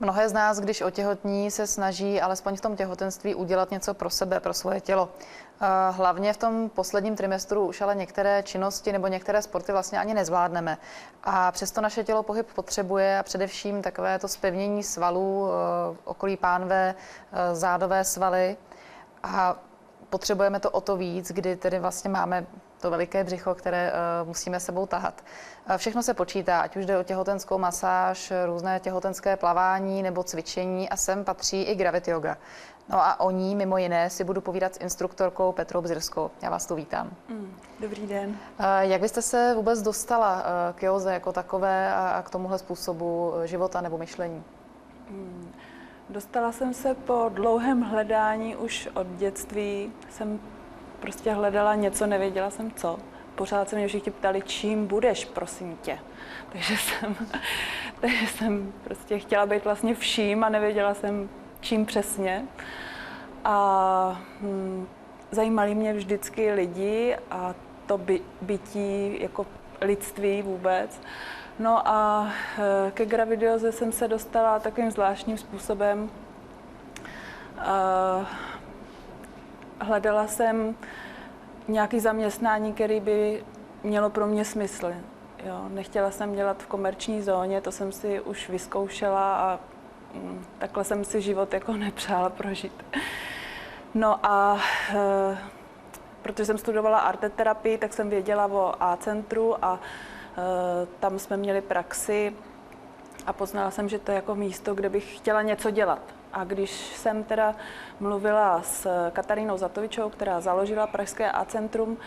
Mnohé z nás, když otěhotní, se snaží alespoň v tom těhotenství udělat něco pro sebe, pro svoje tělo. Hlavně v tom posledním trimestru už ale některé činnosti nebo některé sporty vlastně ani nezvládneme. A přesto naše tělo pohyb potřebuje a především takové to zpevnění svalů, okolí pánve, zádové svaly. A potřebujeme to o to víc, kdy tedy vlastně máme to veliké břicho, které musíme sebou tahat. Všechno se počítá, ať už jde o těhotenskou masáž, různé těhotenské plavání nebo cvičení a sem patří i gravity yoga. No a o ní mimo jiné si budu povídat s instruktorkou Petrou Bzirskou. Já vás tu vítám. Dobrý den. Jak byste se vůbec dostala k józe jako takové a k tomuhle způsobu života nebo myšlení? Dostala jsem se po dlouhém hledání už od dětství. Jsem prostě hledala něco, nevěděla jsem co. Pořád se mě všichni ptali, čím budeš, prosím tě. Takže jsem prostě chtěla být vlastně vším a nevěděla jsem, čím přesně. A zajímali mě vždycky lidi a to bytí jako lidství vůbec. No a ke gravidioze jsem se dostala takovým zvláštním způsobem. Hledala jsem nějaké zaměstnání, které by mělo pro mě smysl. Jo, nechtěla jsem dělat v komerční zóně, to jsem si už vyzkoušela a takhle jsem si život jako nepřála prožít. No a protože jsem studovala arteterapii, tak jsem věděla o A-centru a tam jsme měli praxi a poznala jsem, že to je jako místo, kde bych chtěla něco dělat. A když jsem teda mluvila s Katarínou Zatovičovou, která založila pražské A-centrum,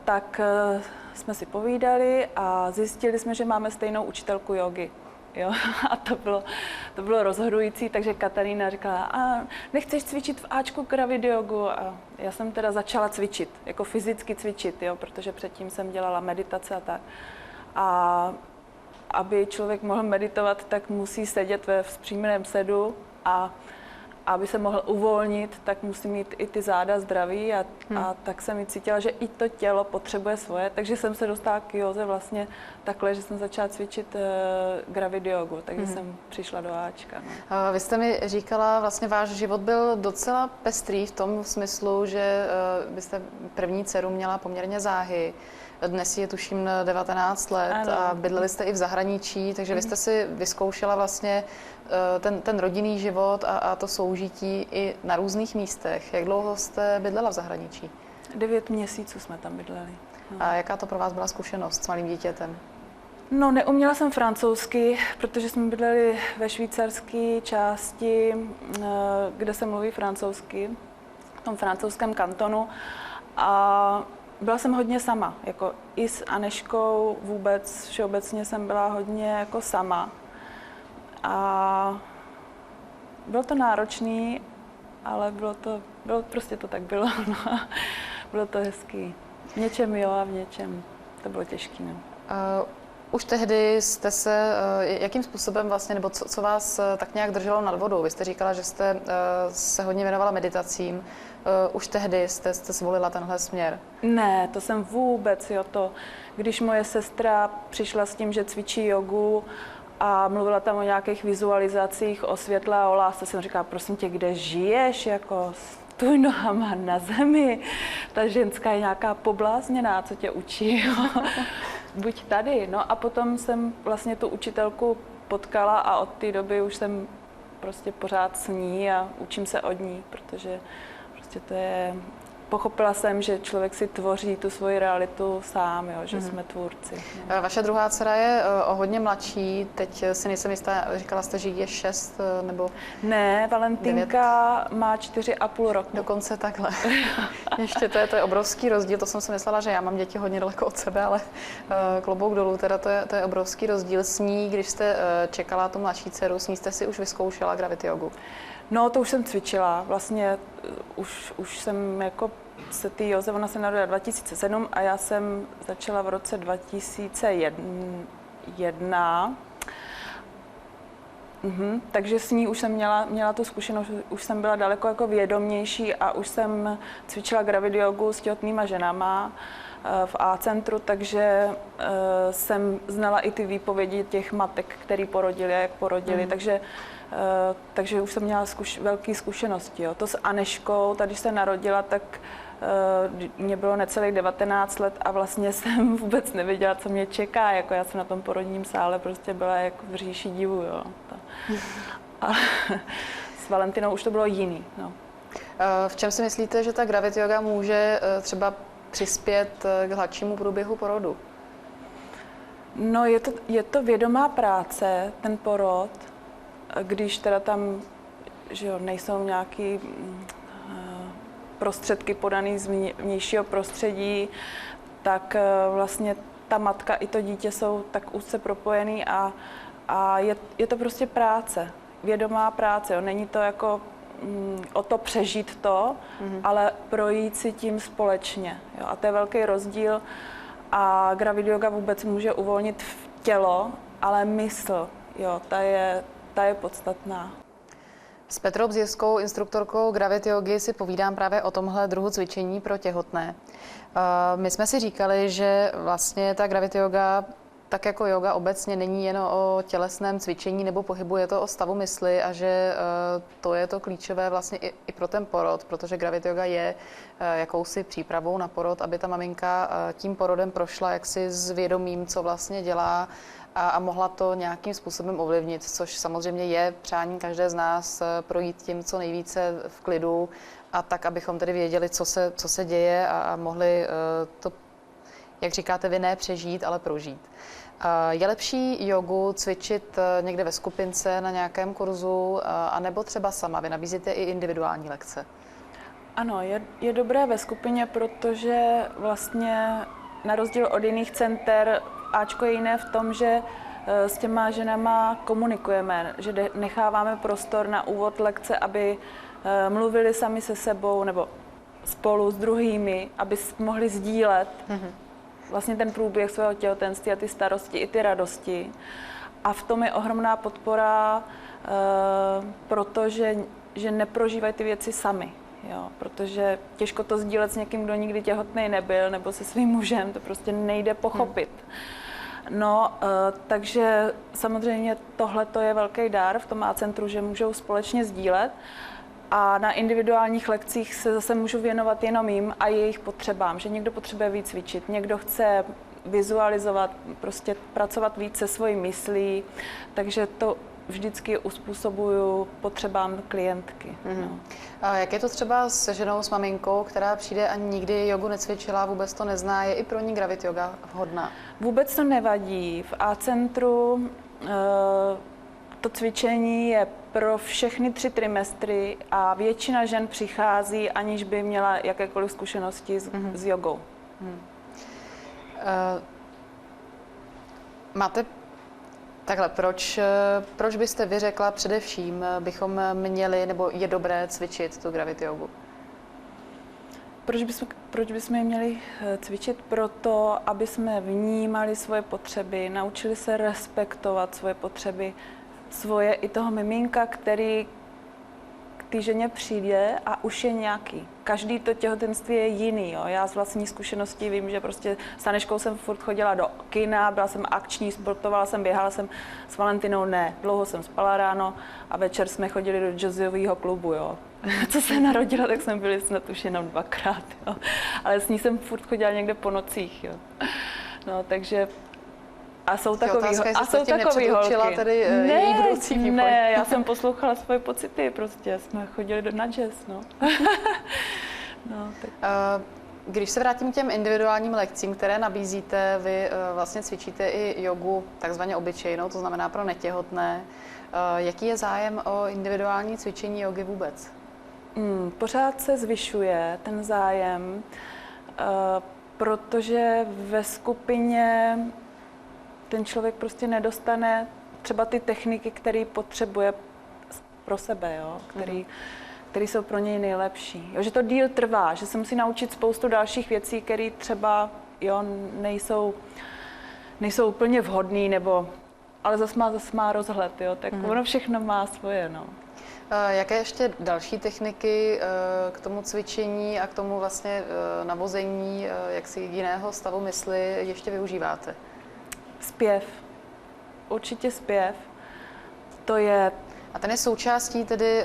tak jsme si povídali a zjistili jsme, že máme stejnou učitelku jógy. Jo? A to bylo rozhodující, takže Katarína říkala, a nechceš cvičit v Ačku gravity jogu? A já jsem teda začala cvičit, jako fyzicky cvičit, jo? Protože předtím jsem dělala meditace a tak. A aby člověk mohl meditovat, tak musí sedět ve vzpřímeném sedu a aby se mohl uvolnit, tak musí mít i ty záda zdraví a tak jsem i cítila, že i to tělo potřebuje svoje, takže jsem se dostala k józe vlastně takhle, že jsem začala cvičit gravity jogu, takže jsem přišla do Ačka. No. Vy jste mi říkala, vlastně váš život byl docela pestrý v tom smyslu, že byste první dceru měla poměrně záhy. Dnes je tuším 19 let a bydleli jste i v zahraničí, takže vy jste si vyzkoušela vlastně ten rodinný život a to soužití i na různých místech. Jak dlouho jste bydlela v zahraničí? 9 měsíců jsme tam bydleli. No. A jaká to pro vás byla zkušenost s malým dítětem? No, neuměla jsem francouzsky, protože jsme bydleli ve švýcarské části, kde se mluví francouzsky, v tom francouzském kantonu. A byla jsem hodně sama, jako i s Aneškou vůbec, všeobecně jsem byla hodně jako sama. A bylo to náročný, ale prostě to tak bylo. No. Bylo to hezký. V něčem jo a v něčem to bylo těžké. No. Už tehdy jste se, jakým způsobem vlastně, nebo co vás tak nějak drželo nad vodou? Vy jste říkala, že jste se hodně věnovala meditacím. Už tehdy jste zvolila tenhle směr? Ne, to jsem vůbec, když moje sestra přišla s tím, že cvičí jogu a mluvila tam o nějakých vizualizacích, o světle a o lásce, jsem říkala, prosím tě, kde žiješ, jako stůj nohama na zemi, ta ženská je nějaká poblázněná, co tě učí, jo? Buď tady. No a potom jsem vlastně tu učitelku potkala a od té doby už jsem prostě pořád s ní a učím se od ní, protože prostě to je... Pochopila jsem, že člověk si tvoří tu svoji realitu sám, jo, že jsme tvůrci. No. Vaše druhá dcera je o hodně mladší, teď si nejsem jistá, říkala jste, že je 6 nebo... Ne, Valentínka 9. má 4,5 roku. Dokonce takhle. Ještě to je obrovský rozdíl, to jsem si myslela, že já mám děti hodně daleko od sebe, ale klobouk dolů, teda to je obrovský rozdíl. S ní, když jste čekala tu mladší dceru, s ní jste si už vyzkoušela gravity jogu? No, to už jsem cvičila. Vlastně už jsem jako se té józe, ona se narodila 2007 a já jsem začala v roce 2001. Takže s ní už jsem měla tu zkušenost, už jsem byla daleko jako vědomější a už jsem cvičila gravity jogu s těhotnýma ženama v A-centru, takže jsem znala i ty výpovědi těch matek, který porodili a jak porodili, takže už jsem měla velké zkušenosti. Jo. To s Aneškou, když se narodila, tak mě bylo necelých 19 let a vlastně jsem vůbec nevěděla, co mě čeká. Jako já jsem na tom porodním sále prostě byla jako v říši divu. Jo. A s Valentinou už to bylo jiný. No. V čem si myslíte, že ta Gravity Yoga může třeba přispět k hladšímu průběhu porodu? No, je to vědomá práce, ten porod, když teda tam, že jo, nejsou nějaký prostředky podaný z vnějšího prostředí, tak vlastně ta matka i to dítě jsou tak úzce propojený a je to prostě práce, vědomá práce. Jo. Není to jako o to přežít to, ale projít si tím společně. Jo. A to je velký rozdíl. A Gravity Yoga vůbec může uvolnit tělo, ale mysl, jo, ta je podstatná. S Petrou Bzírskou, instruktorkou Gravity Yogy, si povídám právě o tomhle druhu cvičení pro těhotné. My jsme si říkali, že vlastně ta Gravity Yoga, tak jako yoga obecně, není jen o tělesném cvičení nebo pohybu, je to o stavu mysli a že to je to klíčové vlastně i pro ten porod, protože Gravity Yoga je jakousi přípravou na porod, aby ta maminka tím porodem prošla jaksi s vědomím, co vlastně dělá a mohla to nějakým způsobem ovlivnit, což samozřejmě je přání každé z nás projít tím co nejvíce v klidu a tak, abychom tedy věděli, co se děje a mohli to, jak říkáte vy, ne přežít, ale prožít. Je lepší jogu cvičit někde ve skupince na nějakém kurzu, anebo třeba sama? Vy nabízíte i individuální lekce. Ano, je dobré ve skupině, protože vlastně na rozdíl od jiných center Ačko je jiné v tom, že s těma ženama komunikujeme, že necháváme prostor na úvod lekce, aby mluvili sami se sebou nebo spolu s druhými, aby mohli sdílet vlastně ten průběh svého těhotenství a ty starosti i ty radosti. A v tom je ohromná podpora, protože neprožívají ty věci sami. Jo, protože těžko to sdílet s někým, kdo nikdy těhotný nebyl, nebo se svým mužem, to prostě nejde pochopit. No, takže samozřejmě tohle je velký dar v tom A-centru, že můžou společně sdílet a na individuálních lekcích se zase můžu věnovat jenom jim a jejich potřebám, že někdo potřebuje víc cvičit, někdo chce vizualizovat, prostě pracovat víc se svojí myslí, takže to vždycky uspůsobuju potřebám klientky. No. A jak je to třeba se ženou, s maminkou, která přijde a nikdy jogu necvičila, vůbec to nezná, je i pro ní Gravity Yoga vhodná? Vůbec to nevadí. V A-centru to cvičení je pro všechny 3 trimestry a většina žen přichází, aniž by měla jakékoliv zkušenosti s jogou. Máte takhle, proč byste vy řekla především, bychom měli, nebo je dobré cvičit tu Gravity Yogu? Proč bychom ji měli cvičit? Proto, aby jsme vnímali svoje potřeby, naučili se respektovat svoje potřeby, svoje i toho miminka, který k té ženě přijde a už je nějaký. Každý to těhotenství je jiný. Jo. Já z vlastní zkušenosti vím, že prostě s Aneškou jsem furt chodila do kina, byla jsem akční, sportovala jsem, běhala jsem, s Valentinou ne. Dlouho jsem spala ráno a večer jsme chodili do jazzového klubu. Jo. Co se narodila, tak jsme byli snad už jenom 2krát. Jo. Ale s ní jsem furt chodila někde po nocích. Jo. No, takže a jsou takový holky. Tedy její budoucí vývoj. Ne, já jsem poslouchala svoje pocity, prostě jsme chodili na jazz, no. No, tak. Když se vrátím k těm individuálním lekcím, které nabízíte, vy vlastně cvičíte i jogu takzvaně obyčejnou, to znamená pro netěhotné. Jaký je zájem o individuální cvičení jogy vůbec? Pořád se zvyšuje ten zájem, protože ve skupině ten člověk prostě nedostane třeba ty techniky, které potřebuje pro sebe, jo? Které jsou pro něj nejlepší. Jo? Že to díl trvá, že se musí naučit spoustu dalších věcí, které třeba nejsou úplně vhodné, nebo ale zase má rozhled, jo, tak ono všechno má svoje, no. Jaké ještě další techniky k tomu cvičení a k tomu vlastně navození jaksi jiného stavu mysli ještě využíváte? Zpěv. Určitě zpěv. To je... A ten je součástí tedy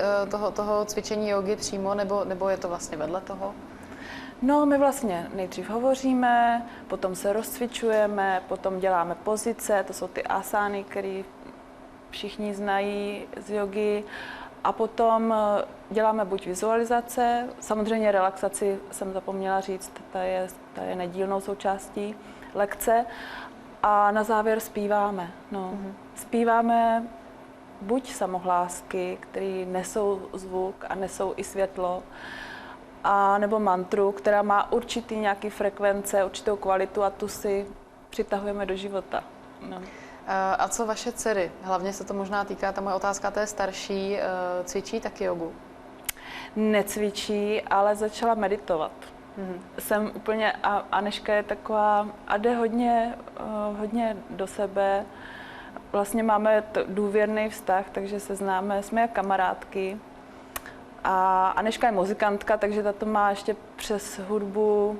toho cvičení jógy přímo, nebo je to vlastně vedle toho? No, my vlastně nejdřív hovoříme, potom se rozcvičujeme, potom děláme pozice, to jsou ty asány, které všichni znají z jogy, a potom děláme buď vizualizace, samozřejmě relaxaci jsem zapomněla říct, ta je nedílnou součástí lekce, a na závěr zpíváme. No. Zpíváme buď samohlásky, které nesou zvuk a nesou i světlo, a nebo mantru, která má určitý nějaký frekvence, určitou kvalitu, a tu si přitahujeme do života. No. A co vaše dcery? Hlavně se to možná týká, ta moje otázka té starší, cvičí taky jogu? Necvičí, ale začala meditovat. Jsem úplně, a Anežka je taková, a jde hodně do sebe. Vlastně máme důvěrný vztah, takže se známe, jsme jak kamarádky. A Anežka je muzikantka, takže ta to má ještě přes hudbu,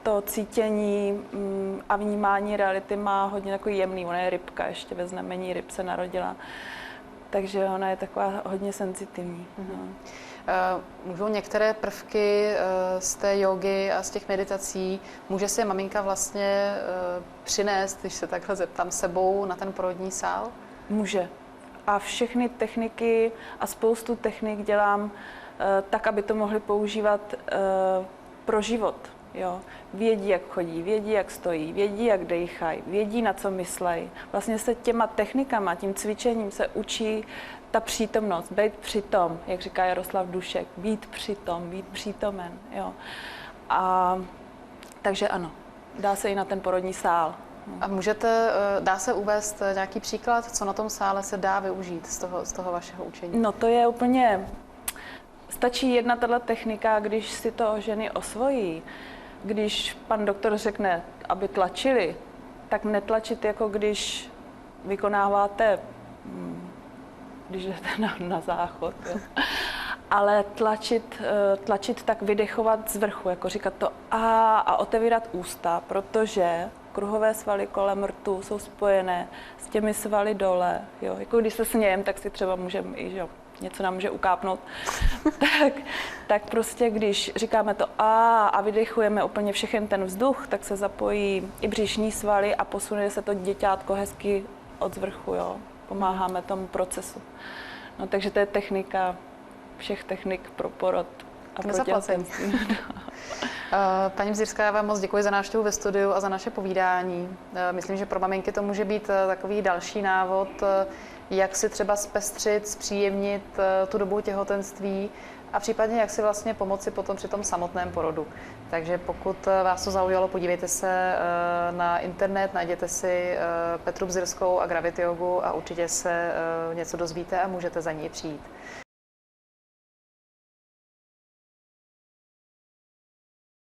to cítění a vnímání reality má hodně takový jemný. Ona je rybka, ještě ve znamení ryb se narodila, takže ona je taková hodně senzitivní. Můžou některé prvky z té jógy a z těch meditací, může si je maminka vlastně přinést, když se takhle zeptám, sebou na ten porodní sál? Může. A všechny techniky a spoustu technik dělám tak, aby to mohli používat pro život. Jo. Vědí, jak chodí, vědí, jak stojí, vědí, jak dejchají, vědí, na co myslejí. Vlastně se těma technikama, tím cvičením se učí ta přítomnost, být přitom, jak říká Jaroslav Dušek, být přitom, být přítomen. Jo. Takže ano, dá se i na ten porodní sál. A dá se uvést nějaký příklad, co na tom sále se dá využít z toho vašeho učení? No to je úplně, stačí jedna tato technika, když si to ženy osvojí. Když pan doktor řekne, aby tlačili, tak netlačit, jako když vykonáváte, když jdete na záchod, jo. Ale tlačit tak vydechovat z vrchu, jako říkat to a otevírat ústa, protože kruhové svaly kolem rtu jsou spojené s těmi svaly dole. Jo. Jako když se smějem, tak si třeba můžeme i, že něco nám může ukápnout. tak prostě, když říkáme to a vydechujeme úplně všechen ten vzduch, tak se zapojí i břišní svaly a posune se to děťátko hezky od zvrchu. Jo. Pomáháme tomu procesu. No, takže to je technika, všech technik pro porod a pro těhotenství. Paní Mzírská, já vám moc děkuji za návštěvu ve studiu a za naše povídání. Myslím, že pro maminky to může být takový další návod, jak si třeba zpestřit, zpříjemnit tu dobu těhotenství a případně jak si vlastně pomoci potom při tom samotném porodu. Takže pokud vás to zaujalo, podívejte se na internet, najděte si Petru Mzírskou a Gravity jogu a určitě se něco dozvíte a můžete za ní přijít.